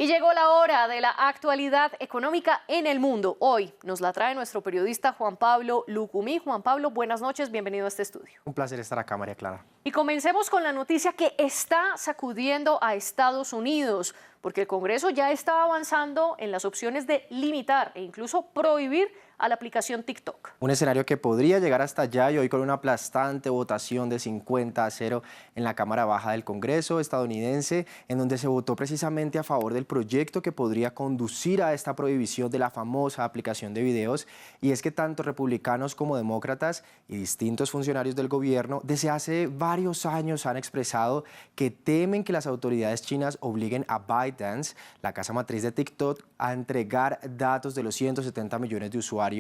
Y llegó la hora de la actualidad económica en el mundo. Hoy nos la trae nuestro periodista Juan Pablo Lucumí. Juan Pablo, buenas noches, bienvenido a este estudio. Un placer estar acá, María Clara. Y comencemos con la noticia que está sacudiendo a Estados Unidos, porque el Congreso ya está avanzando en las opciones de limitar e incluso prohibir a la aplicación TikTok. Un escenario que podría llegar hasta allá y hoy con una aplastante votación de 50-0 en la Cámara Baja del Congreso estadounidense, en donde se votó precisamente a favor del proyecto que podría conducir a esta prohibición de la famosa aplicación de videos. Y es que tanto republicanos como demócratas y distintos funcionarios del gobierno desde hace varios años han expresado que temen que las autoridades chinas obliguen a ByteDance, la casa matriz de TikTok, a entregar datos de los 170 millones de usuarios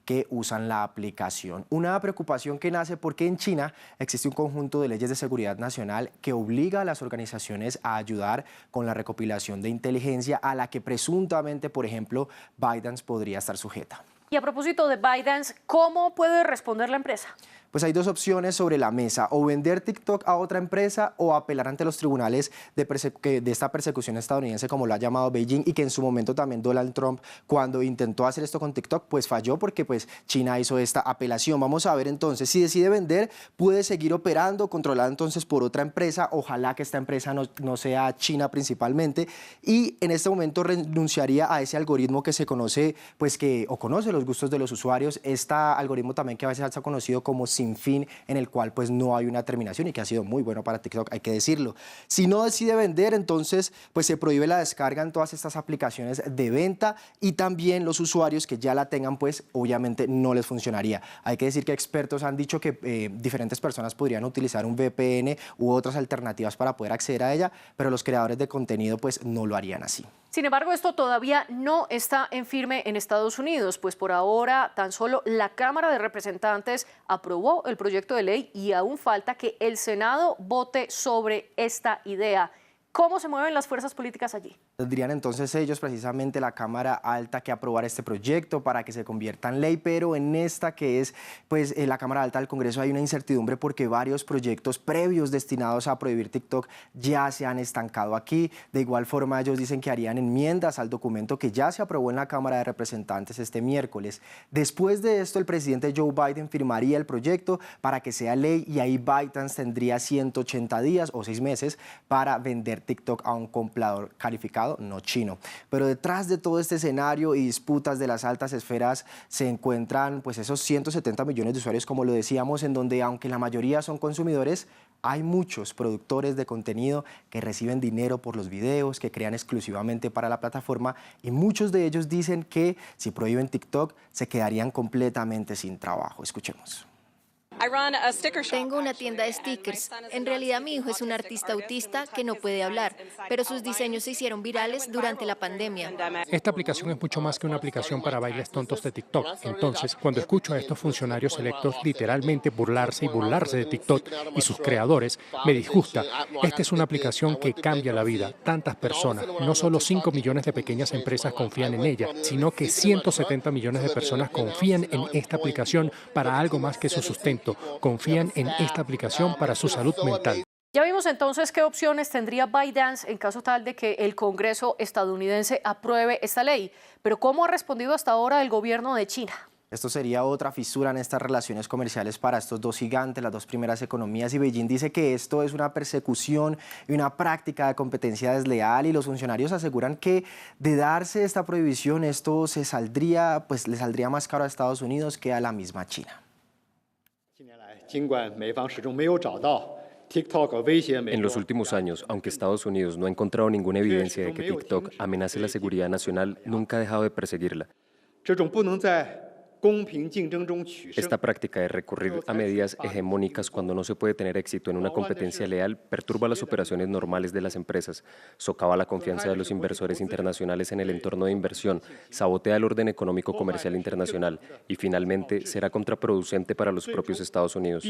que usan la aplicación. Una preocupación que nace porque en China existe un conjunto de leyes de seguridad nacional que obliga a las organizaciones a ayudar con la recopilación de inteligencia a la que presuntamente, por ejemplo, ByteDance podría estar sujeta. Y a propósito de ByteDance, ¿cómo puede responder la empresa? Pues hay dos opciones sobre la mesa, o vender TikTok a otra empresa o apelar ante los tribunales de esta persecución estadounidense, como lo ha llamado Beijing, y que en su momento también Donald Trump, cuando intentó hacer esto con TikTok, pues falló porque pues China hizo esta apelación. Vamos a ver entonces, si decide vender, puede seguir operando, controlada entonces por otra empresa, ojalá que esta empresa no sea China principalmente, y en este momento renunciaría a ese algoritmo que se conoce, pues conoce los gustos de los usuarios, este algoritmo también que a veces se ha conocido como sin fin, en el cual pues no hay una terminación y que ha sido muy bueno para TikTok, hay que decirlo. Si no decide vender, entonces pues se prohíbe la descarga en todas estas aplicaciones de venta y también los usuarios que ya la tengan pues obviamente no les funcionaría. Hay que decir que expertos han dicho que diferentes personas podrían utilizar un VPN u otras alternativas para poder acceder a ella, pero los creadores de contenido pues no lo harían así. Sin embargo, esto todavía no está en firme en Estados Unidos, pues por ahora tan solo la Cámara de Representantes aprobó el proyecto de ley y aún falta que el Senado vote sobre esta idea. ¿Cómo se mueven las fuerzas políticas allí? Tendrían entonces ellos precisamente la Cámara Alta que aprobar este proyecto para que se convierta en ley, pero en esta que es pues la Cámara Alta del Congreso hay una incertidumbre porque varios proyectos previos destinados a prohibir TikTok ya se han estancado aquí. De igual forma ellos dicen que harían enmiendas al documento que ya se aprobó en la Cámara de Representantes este miércoles. Después de esto el presidente Joe Biden firmaría el proyecto para que sea ley y ahí ByteDance tendría 180 días o 6 meses para vender TikTok a un comprador calificado no chino. Pero detrás de todo este escenario y disputas de las altas esferas se encuentran pues esos 170 millones de usuarios, como lo decíamos, en donde aunque la mayoría son consumidores, hay muchos productores de contenido que reciben dinero por los videos, que crean exclusivamente para la plataforma y muchos de ellos dicen que si prohíben TikTok se quedarían completamente sin trabajo. Escuchemos. Tengo una tienda de stickers. En realidad mi hijo es un artista autista que no puede hablar, pero sus diseños se hicieron virales durante la pandemia. Esta aplicación es mucho más que una aplicación para bailes tontos de TikTok. Entonces, cuando escucho a estos funcionarios electos literalmente burlarse y burlarse de TikTok y sus creadores, me disgusta. Esta es una aplicación que cambia la vida. Tantas personas, no solo 5 millones de pequeñas empresas confían en ella, sino que 170 millones de personas confían en esta aplicación para algo más que su sustento. Confían en esta aplicación para su salud mental. Ya vimos entonces qué opciones tendría ByteDance en caso tal de que el Congreso estadounidense apruebe esta ley. Pero ¿cómo ha respondido hasta ahora el gobierno de China? Esto sería otra fisura en estas relaciones comerciales para estos dos gigantes, las dos primeras economías, y Beijing dice que esto es una persecución y una práctica de competencia desleal y los funcionarios aseguran que de darse esta prohibición esto le saldría más caro a Estados Unidos que a la misma China. En los últimos años, aunque Estados Unidos no ha encontrado ninguna evidencia de que TikTok amenace la seguridad nacional, nunca ha dejado de perseguirla. Esta práctica de recurrir a medidas hegemónicas cuando no se puede tener éxito en una competencia leal perturba las operaciones normales de las empresas, socava la confianza de los inversores internacionales en el entorno de inversión, sabotea el orden económico comercial internacional y finalmente será contraproducente para los propios Estados Unidos.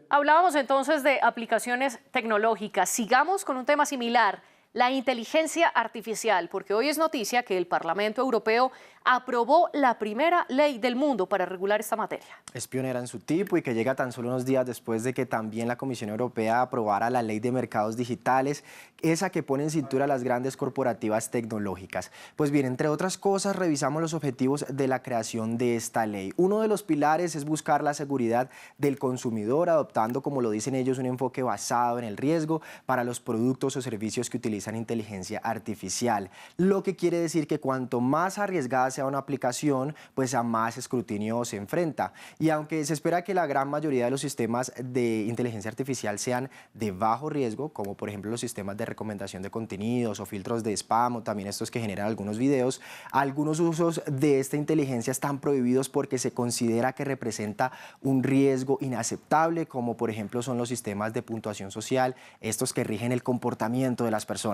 Hablábamos entonces de aplicaciones tecnológicas. Sigamos con un tema similar. la inteligencia artificial, porque hoy es noticia que el Parlamento Europeo aprobó la primera ley del mundo para regular esta materia. Es pionera en su tipo y que llega tan solo unos días después de que también la Comisión Europea aprobara la Ley de Mercados Digitales, esa que pone en cintura a las grandes corporativas tecnológicas. Pues bien, entre otras cosas, revisamos los objetivos de la creación de esta ley. Uno de los pilares es buscar la seguridad del consumidor, adoptando, como lo dicen ellos, un enfoque basado en el riesgo para los productos o servicios que utilizan inteligencia artificial. Lo que quiere decir que cuanto más arriesgada sea una aplicación, pues a más escrutinio se enfrenta. Y aunque se espera que la gran mayoría de los sistemas de inteligencia artificial sean de bajo riesgo, como por ejemplo los sistemas de recomendación de contenidos o filtros de spam o también estos que generan algunos videos, algunos usos de esta inteligencia están prohibidos porque se considera que representa un riesgo inaceptable, como por ejemplo son los sistemas de puntuación social, estos que rigen el comportamiento de las personas.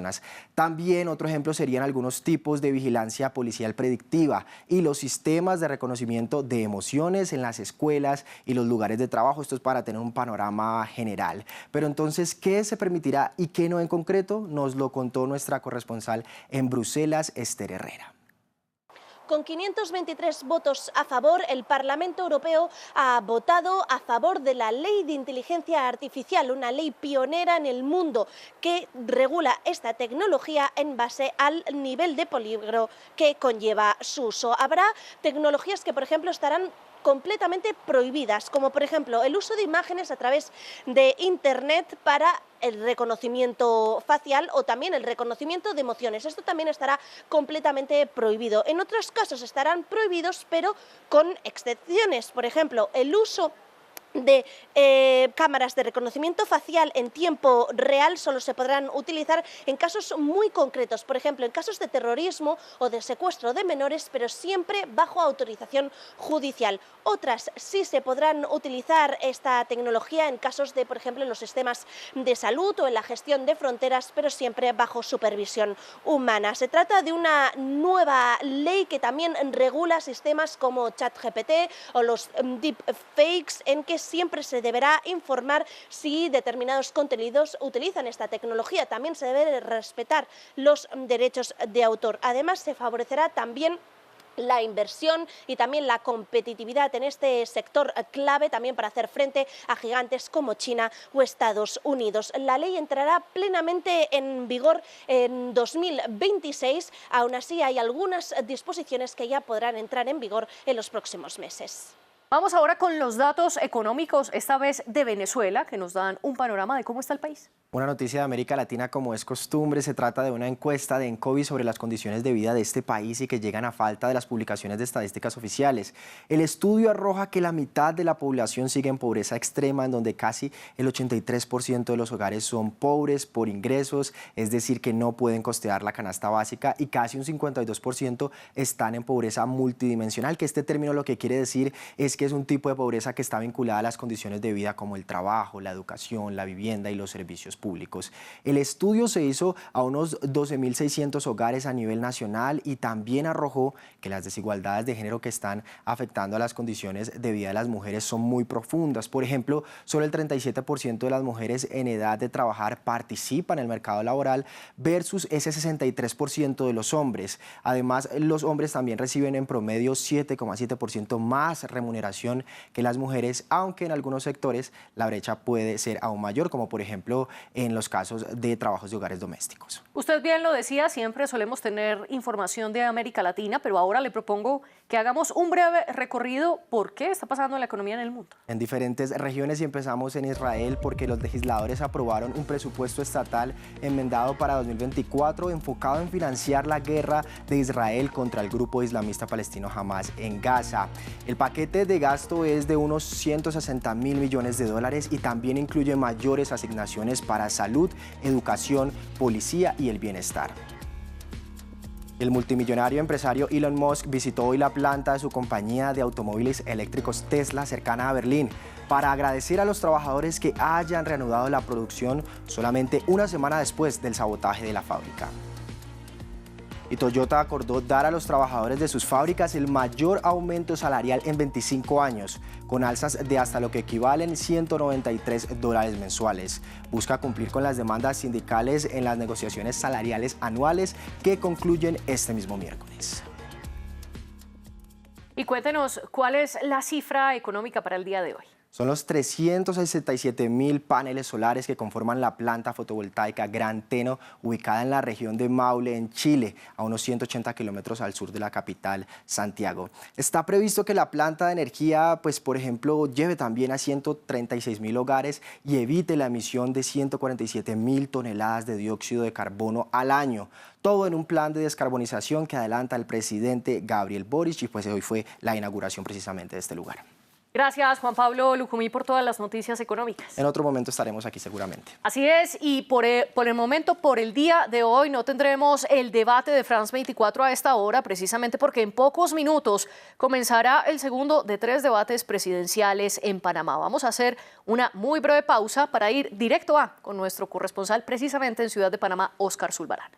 También otro ejemplo serían algunos tipos de vigilancia policial predictiva y los sistemas de reconocimiento de emociones en las escuelas y los lugares de trabajo. Esto es para tener un panorama general. Pero entonces, ¿qué se permitirá y qué no en concreto? Nos lo contó nuestra corresponsal en Bruselas, Esther Herrera. Con 523 votos a favor, el Parlamento Europeo ha votado a favor de la Ley de Inteligencia Artificial, una ley pionera en el mundo que regula esta tecnología en base al nivel de peligro que conlleva su uso. Habrá tecnologías que, por ejemplo, estarán completamente prohibidas, como por ejemplo el uso de imágenes a través de Internet para el reconocimiento facial o también el reconocimiento de emociones. Esto también estará completamente prohibido. En otros casos estarán prohibidos, pero con excepciones. Por ejemplo, el uso de cámaras de reconocimiento facial en tiempo real solo se podrán utilizar en casos muy concretos, por ejemplo, en casos de terrorismo o de secuestro de menores, pero siempre bajo autorización judicial. Otras sí se podrán utilizar esta tecnología en casos de, por ejemplo, en los sistemas de salud o en la gestión de fronteras, pero siempre bajo supervisión humana. Se trata de una nueva ley que también regula sistemas como ChatGPT o los deepfakes, en que siempre se deberá informar si determinados contenidos utilizan esta tecnología. También se debe respetar los derechos de autor. Además, se favorecerá también la inversión y también la competitividad en este sector clave también para hacer frente a gigantes como China o Estados Unidos. La ley entrará plenamente en vigor en 2026, aún así hay algunas disposiciones que ya podrán entrar en vigor en los próximos meses. Vamos ahora con los datos económicos, esta vez de Venezuela, que nos dan un panorama de cómo está el país. Una noticia de América Latina, como es costumbre, se trata de una encuesta de Encovi sobre las condiciones de vida de este país y que llegan a falta de las publicaciones de estadísticas oficiales. El estudio arroja que la mitad de la población sigue en pobreza extrema, en donde casi el 83% de los hogares son pobres por ingresos, es decir, que no pueden costear la canasta básica, y casi un 52% están en pobreza multidimensional, que este término lo que quiere decir es que es un tipo de pobreza que está vinculada a las condiciones de vida como el trabajo, la educación, la vivienda y los servicios públicos. El estudio se hizo a unos 12.600 hogares a nivel nacional y también arrojó que las desigualdades de género que están afectando a las condiciones de vida de las mujeres son muy profundas. Por ejemplo, solo el 37% de las mujeres en edad de trabajar participan en el mercado laboral versus ese 63% de los hombres. Además, los hombres también reciben en promedio 7,7% más remuneración que las mujeres, aunque en algunos sectores la brecha puede ser aún mayor, como por ejemplo en los casos de trabajos de hogares domésticos. Usted bien lo decía, siempre solemos tener información de América Latina, pero ahora le propongo que hagamos un breve recorrido por qué está pasando en la economía en el mundo. En diferentes regiones, y empezamos en Israel porque los legisladores aprobaron un presupuesto estatal enmendado para 2024 enfocado en financiar la guerra de Israel contra el grupo islamista palestino Hamas en Gaza. El paquete de gasto es de unos 160.000 millones de dólares y también incluye mayores asignaciones para salud, educación, policía y el bienestar. El multimillonario empresario Elon Musk visitó hoy la planta de su compañía de automóviles eléctricos Tesla cercana a Berlín para agradecer a los trabajadores que hayan reanudado la producción solamente una semana después del sabotaje de la fábrica. Y Toyota acordó dar a los trabajadores de sus fábricas el mayor aumento salarial en 25 años, con alzas de hasta lo que equivalen $193 mensuales. Busca cumplir con las demandas sindicales en las negociaciones salariales anuales que concluyen este mismo miércoles. Y cuéntenos, ¿cuál es la cifra económica para el día de hoy? Son los 367.000 paneles solares que conforman la planta fotovoltaica Gran Teno, ubicada en la región de Maule, en Chile, a unos 180 kilómetros al sur de la capital, Santiago. Está previsto que la planta de energía, por ejemplo, lleve también a 136.000 hogares y evite la emisión de 147.000 toneladas de dióxido de carbono al año. Todo en un plan de descarbonización que adelanta el presidente Gabriel Boric, y hoy fue la inauguración precisamente de este lugar. Gracias, Juan Pablo Lucumí, por todas las noticias económicas. En otro momento estaremos aquí seguramente. Así es, y por el momento, por el día de hoy, no tendremos el debate de France 24 a esta hora, precisamente porque en pocos minutos comenzará el segundo de 3 debates presidenciales en Panamá. Vamos a hacer una muy breve pausa para ir directo con nuestro corresponsal precisamente en Ciudad de Panamá, Óscar Zulbarán.